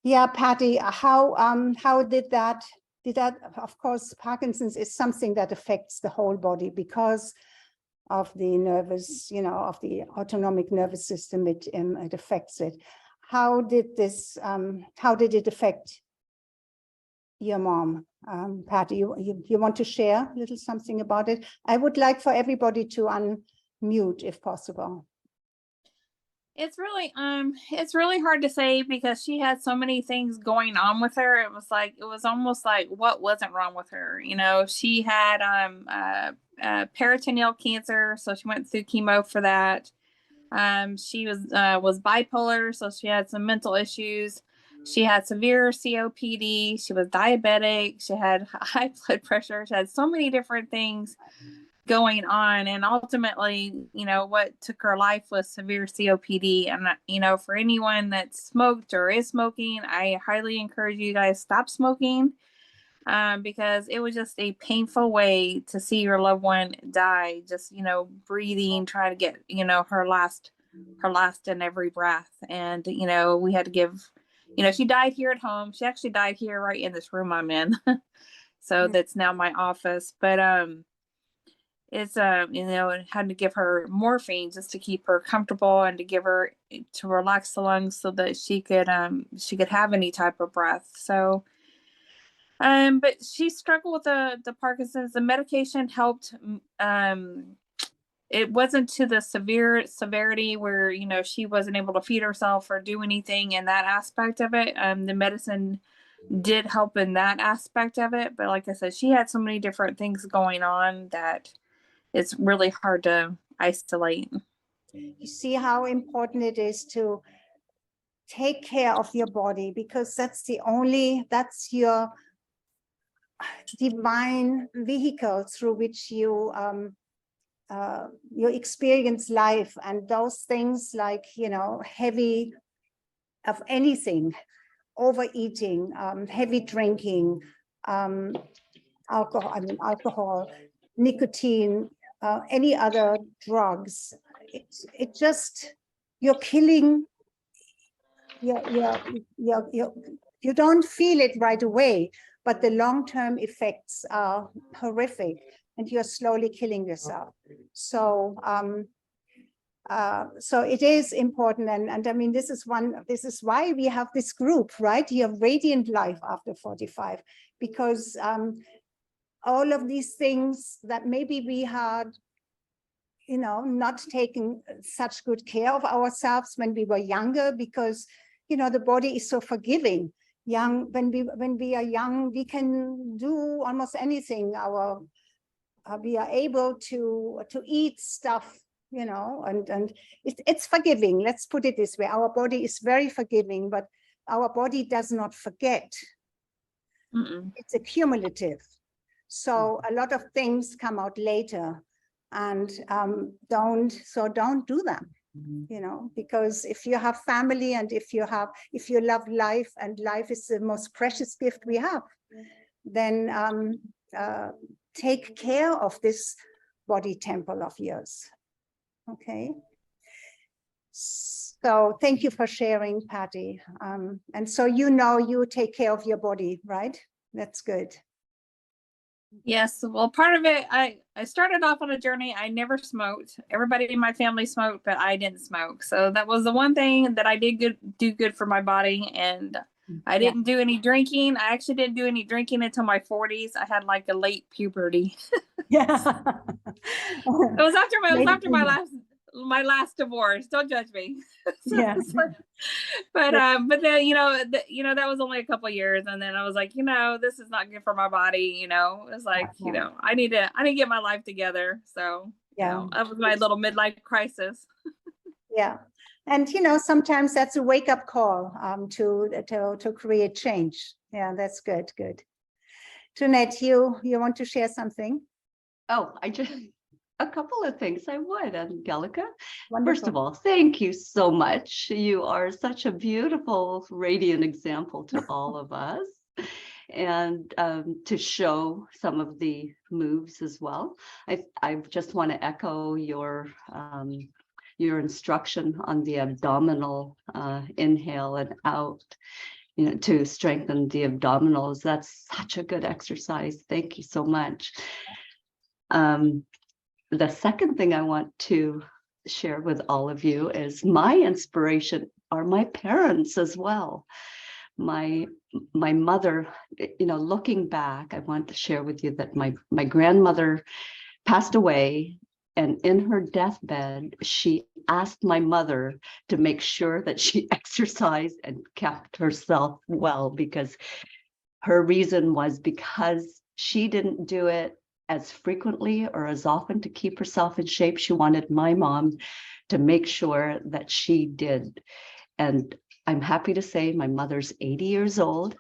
Yeah, Patty, how did that, of course, Parkinson's is something that affects the whole body because of the nervous, of the autonomic nervous system, it affects it. How did it affect your mom? Patty, you want to share a little something about it? I would like for everybody to unmute if possible. It's really hard to say because she had so many things going on with her. It was almost like what wasn't wrong with her. She had peritoneal cancer, so she went through chemo for that. She was bipolar, so she had some mental issues. She had severe COPD. She was diabetic. She had high blood pressure. She had so many different things going on, and ultimately, what took her life was severe COPD. And for anyone that smoked or is smoking, I highly encourage you guys stop smoking, because it was just a painful way to see your loved one die, just breathing, trying to get her last in every breath. And we had to give, she died here at home. She actually died here right in this room I'm in. So that's now my office. But had to give her morphine just to keep her comfortable and to give her to relax the lungs so that she could have any type of breath. So but she struggled with the Parkinson's. The medication helped. It wasn't to the severity where, she wasn't able to feed herself or do anything in that aspect of it. The medicine did help in that aspect of it. But like I said, she had so many different things going on that it's really hard to isolate. You see how important it is to take care of your body, because that's your divine vehicle through which you experience life. And those things like, heavy of anything, overeating, heavy drinking, alcohol, nicotine, any other drugs, it just, you're killing, you don't feel it right away, but the long-term effects are horrific, and you're slowly killing yourself. So so it is important, and I mean, this is why we have this group, right? You have Radiant Life After 45, because all of these things that maybe we had, not taken such good care of ourselves when we were younger, because, the body is so forgiving. When we are young, we can do almost anything. We are able to eat stuff, and it's forgiving. Let's put it this way. Our body is very forgiving, but our body does not forget. It's accumulative. So a lot of things come out later, and don't do them, because if you have family, and if you love life, and life is the most precious gift we have, then take care of this body temple of yours. Okay. So thank you for sharing, Patty. And so you take care of your body, right? That's good. Yes, well, part of it, I started off on a journey. I never smoked. Everybody in my family smoked, but I didn't smoke. So that was the one thing that I did do good for my body. And I didn't do any drinking. I actually didn't do any drinking until my 40s. I had like a late puberty. Yeah. It was after my last divorce. Don't judge me. Yeah. But then that was only a couple of years, and then I was like, this is not good for my body. It's like, I need to get my life together. So that was my little midlife crisis. Yeah. And sometimes that's a wake-up call to create change. Yeah, that's good. Jeanette, you want to share something? Oh, a couple of things I would, Angelika. Wonderful. First of all, thank you so much. You are such a beautiful, radiant example to all of us, and to show some of the moves as well. I just want to echo your instruction on the abdominal inhale and out, to strengthen the abdominals. That's such a good exercise. Thank you so much. The second thing I want to share with all of you is my inspiration are my parents as well. My mother, looking back, I want to share with you that my grandmother passed away, and in her deathbed, she asked my mother to make sure that she exercised and kept herself well, because her reason was because she didn't do it as frequently or as often to keep herself in shape. She wanted my mom to make sure that she did. And I'm happy to say my mother's 80 years old,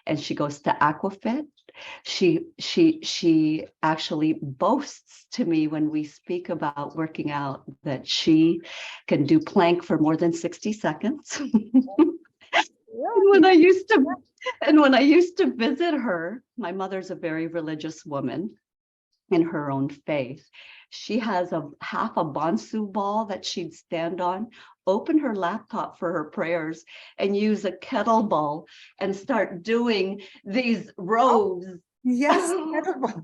and she goes to Aquafit. She actually boasts to me when we speak about working out that she can do plank for more than 60 seconds. When I used to visit her, my mother's a very religious woman in her own faith. She has half a bonsai ball that she'd stand on, open her laptop for her prayers, and use a kettlebell and start doing these rows Yes, incredible.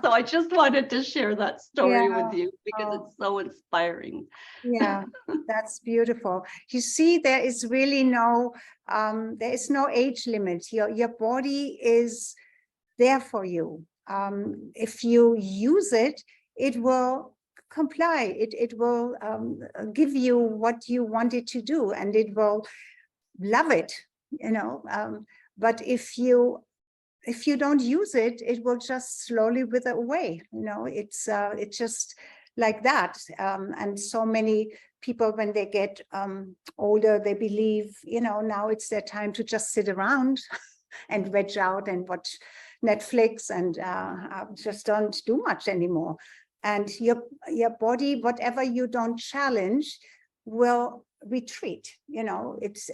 So I just wanted to share that story Yeah. with you because Oh. it's so inspiring. Yeah, that's beautiful. You see, there is really no, there is no age limit. Your body is there for you. If you use it, it will comply. It will give you what you want it to do, and it will love it, you know. But if you don't use it, it will just slowly wither away. You know, it's just like that. And so many people, when they get older, they believe, you know, now it's their time to just sit around and veg out and watch Netflix and just don't do much anymore. And your body, whatever you don't challenge, will retreat. You know, it's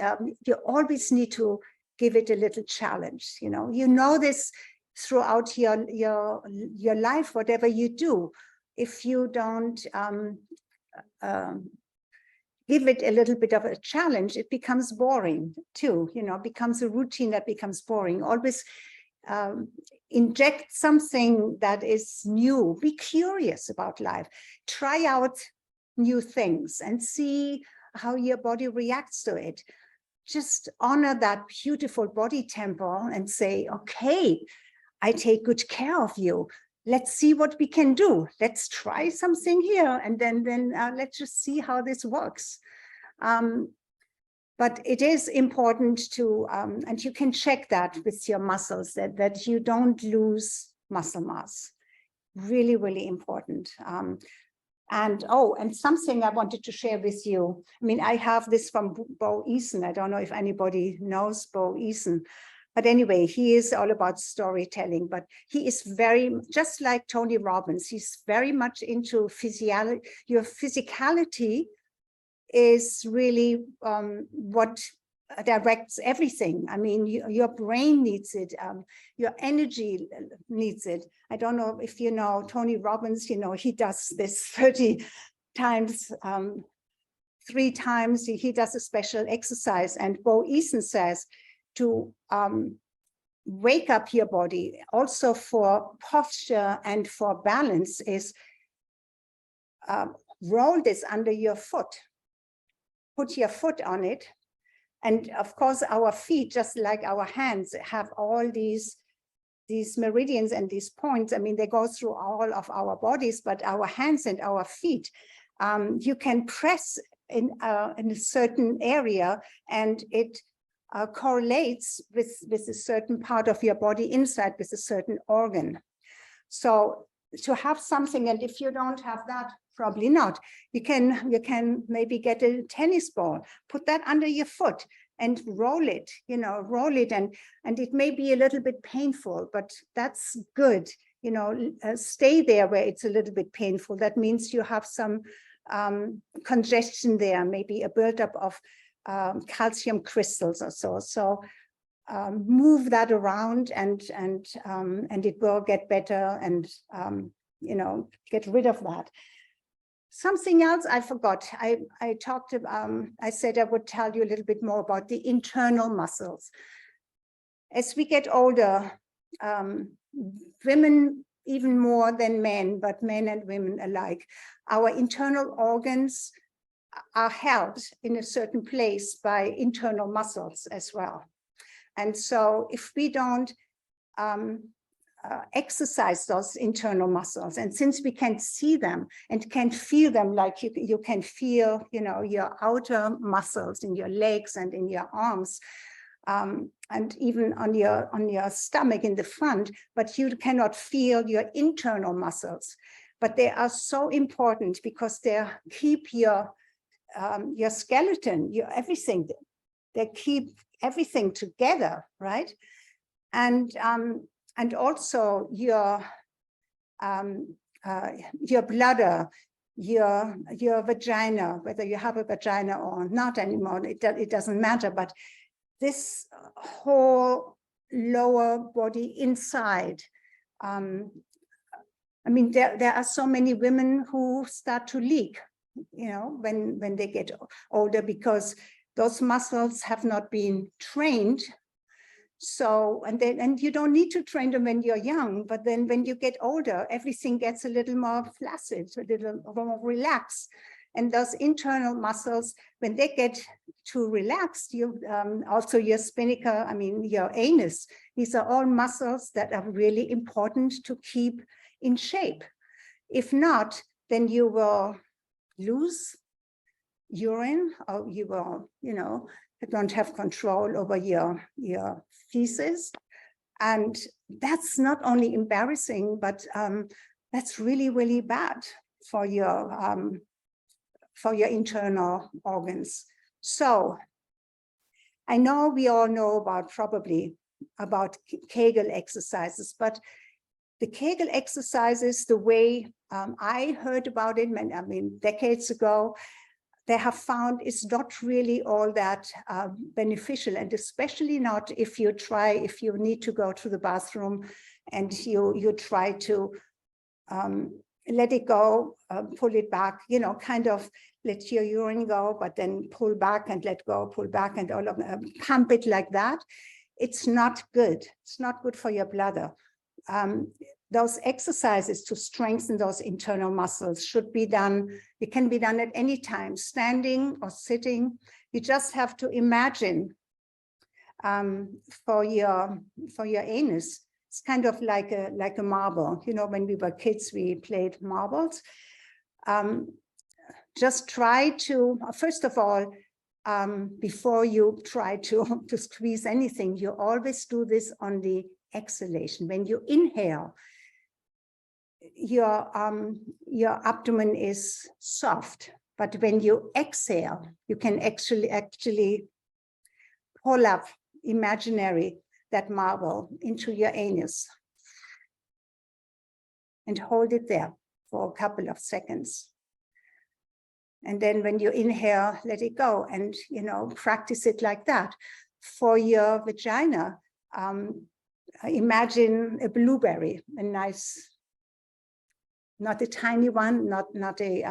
you always need to give it a little challenge. You know this throughout your life, whatever you do. If you don't give it a little bit of a challenge, it becomes boring too. You know, becomes a routine that becomes boring. Always inject something that is new. Be curious about life. Try out new things and see how your body reacts to it. Just honor that beautiful body temple and say, okay, I take good care of you. Let's see what we can do. Let's try something here. And then let's just see how this works. But it is important to, and you can check that with your muscles, that you don't lose muscle mass. Really, really important. And something I wanted to share with you. I mean, I have this from Bo Eason. I don't know if anybody knows Bo Eason. But anyway, he is all about storytelling, but he is very, just like Tony Robbins, he's very much into physiology. Your physicality is really what directs everything. I mean, your brain needs it, your energy needs it. I don't know if you know Tony Robbins, you know, he does this 30 times, 3 times, he does a special exercise. And Bo Eason says to wake up your body, also for posture and for balance, is roll this under your foot. Put your foot on it. And of course, our feet, just like our hands, have all these meridians and these points. I mean, they go through all of our bodies, but our hands and our feet, you can press in a certain area, and it correlates with a certain part of your body inside with a certain organ. So to have something, and if you don't have that, probably not. You can maybe get a tennis ball, put that under your foot and roll it, you know, and it may be a little bit painful, but that's good. You know, stay there where it's a little bit painful. That means you have some congestion there, maybe a buildup of calcium crystals or so. So move that around, and it will get better, and you know, get rid of that. Something else I forgot. I talked about, I said I would tell you a little bit more about the internal muscles. As we get older, women even more than men, but men and women alike, our internal organs are held in a certain place by internal muscles as well. And so if we don't exercise those internal muscles, and since we can see them and can feel them, like you can feel, you know, your outer muscles in your legs and in your arms, and even on your stomach in the front, but you cannot feel your internal muscles. But they are so important because they keep your skeleton, your everything. They keep everything together, right? And also your bladder, your vagina, whether you have a vagina or not anymore, it doesn't matter. But this whole lower body inside, I mean, there are so many women who start to leak, you know, when they get older, because those muscles have not been trained So, and you don't need to train them when you're young, but then when you get older, everything gets a little more flaccid, a little more relaxed. And those internal muscles, when they get too relaxed, you also your spinnaker, I mean, your anus, these are all muscles that are really important to keep in shape. If not, then you will lose urine, or you will, don't have control over your feces. And that's not only embarrassing, but that's really, really bad for your internal organs. So I know we all know probably about Kegel exercises, but the Kegel exercises, the way I heard about it, decades ago, they have found is not really all that beneficial, and especially not if you need to go to the bathroom and you try to let it go, pull it back, kind of let your urine go, but then pull back and let go, pull back, and all of pump it like that. It's not good. It's not good for your bladder. Those exercises to strengthen those internal muscles should be done. It can be done at any time, standing or sitting. You just have to imagine for your anus. It's kind of like a marble. When we were kids, we played marbles. Just try to, first of all, before you try to squeeze anything, you always do this on the exhalation. When you inhale, your abdomen is soft, but when you exhale, you can actually pull up that marble into your anus and hold it there for a couple of seconds. And then when you inhale, let it go, and practice it like that. For your vagina, imagine a blueberry, a nice, not a tiny one, not a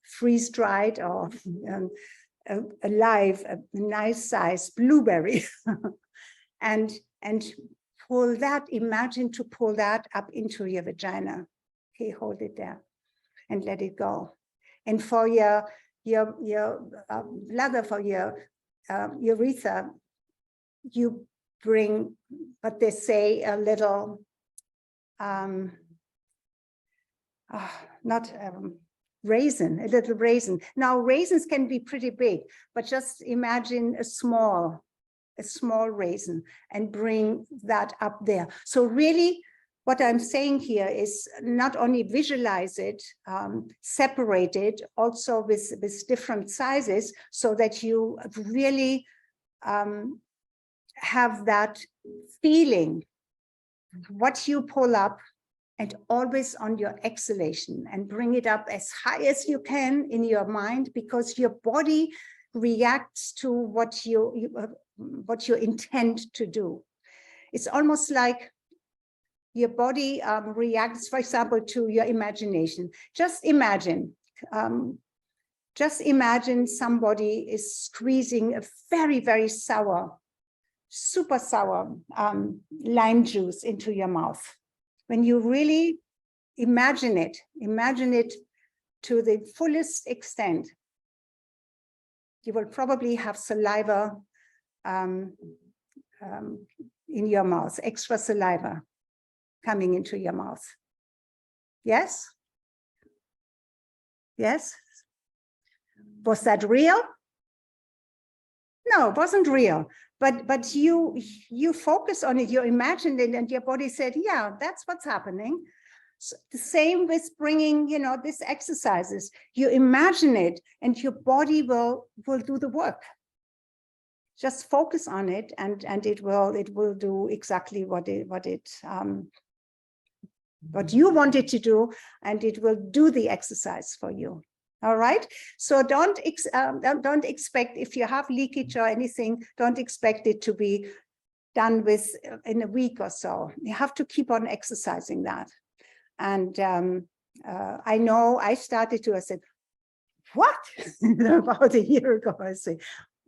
freeze-dried or alive, a nice size blueberry, and imagine to pull that up into your vagina. Okay, hold it there and let it go. And for your bladder, for your urethra, you bring what they say a little raisin, a little raisin. Now raisins can be pretty big, but just imagine a small raisin and bring that up there. So really what I'm saying here is not only visualize it, separate it also with different sizes, so that you really have that feeling, what you pull up, and always on your exhalation, and bring it up as high as you can in your mind, because your body reacts to what you intend to do. It's almost like your body reacts, for example, to your imagination. Just imagine somebody is squeezing a very, very sour, super sour lime juice into your mouth. When you really imagine it to the fullest extent, you will probably have saliva in your mouth, extra saliva coming into your mouth. Yes? Yes? Was that real? No, it wasn't real. But you focus on it, you imagined it, and your body said, yeah, that's what's happening. So the same with bringing, these exercises. You imagine it, and your body will do the work. Just focus on it, and it will do exactly what you want it to do, and it will do the exercise for you. All right. So don't expect, if you have leakage or anything, don't expect it to be done in a week or so. You have to keep on exercising that. And I know I said, what? About a year ago, I said,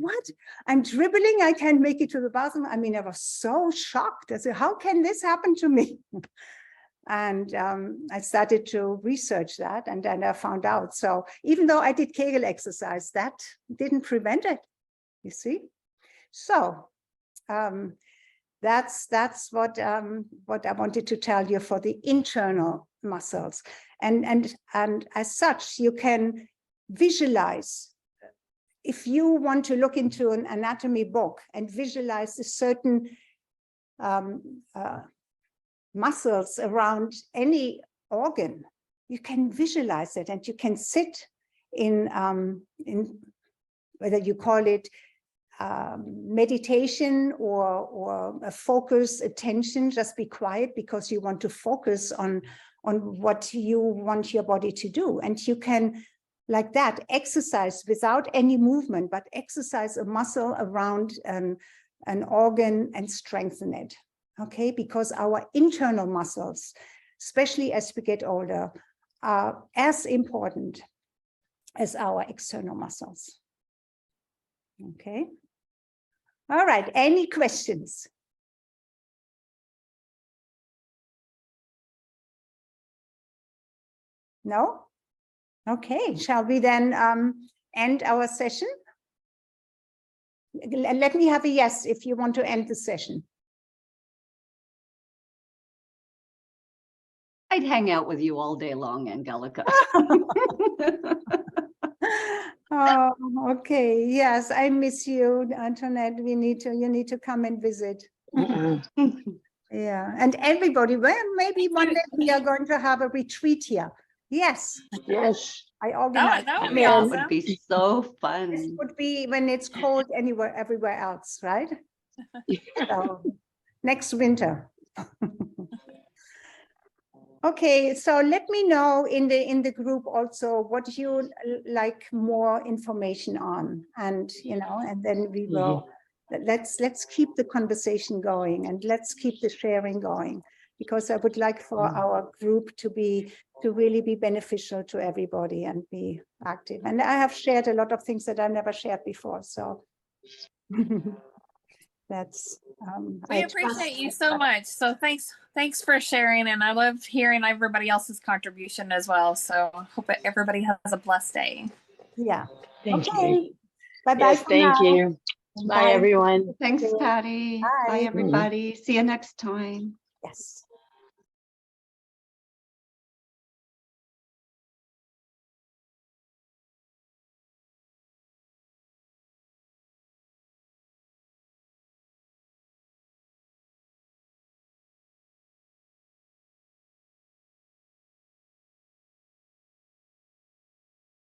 what? I'm dribbling, I can't make it to the bathroom. I mean, I was so shocked. I said, how can this happen to me? And I started to research that, and then I found out. So even though I did Kegel exercise, that didn't prevent it, you see? So that's what I wanted to tell you for the internal muscles. And as such, you can visualize. If you want to look into an anatomy book and visualize a certain muscles around any organ, you can visualize it, and you can sit in whether you call it meditation or a focus, attention, just be quiet because you want to focus on what you want your body to do. And you can, like that, exercise without any movement, but exercise a muscle around an organ and strengthen it. Okay, because our internal muscles, especially as we get older, are as important as our external muscles. Okay. All right, any questions? No? Okay, shall we then end our session? Let me have a yes if you want to end the session. I'd hang out with you all day long, Angelika. Oh, okay. Yes, I miss you, Antoinette. You need to come and visit. Yeah, and everybody, well, maybe one day we are going to have a retreat here. Yes. Yes. I organized. That would be That awesome. would be so This fun. would be when it's cold everywhere else, right? So, next winter. Okay, so let me know in the group also what you like more information on, and and then we will let's keep the conversation going, and let's keep the sharing going, because I would like for our group to really be beneficial to everybody and be active. And I have shared a lot of things that I never shared before, so that's We appreciate you so much. So thanks for sharing, and I love hearing everybody else's contribution as well. So I hope that everybody has a blessed day. yeah. Thank Okay. you. Bye-bye. Yes, thank you. Bye, everyone. Thanks, Patty. Bye, Bye. everybody. See you next time. Yes.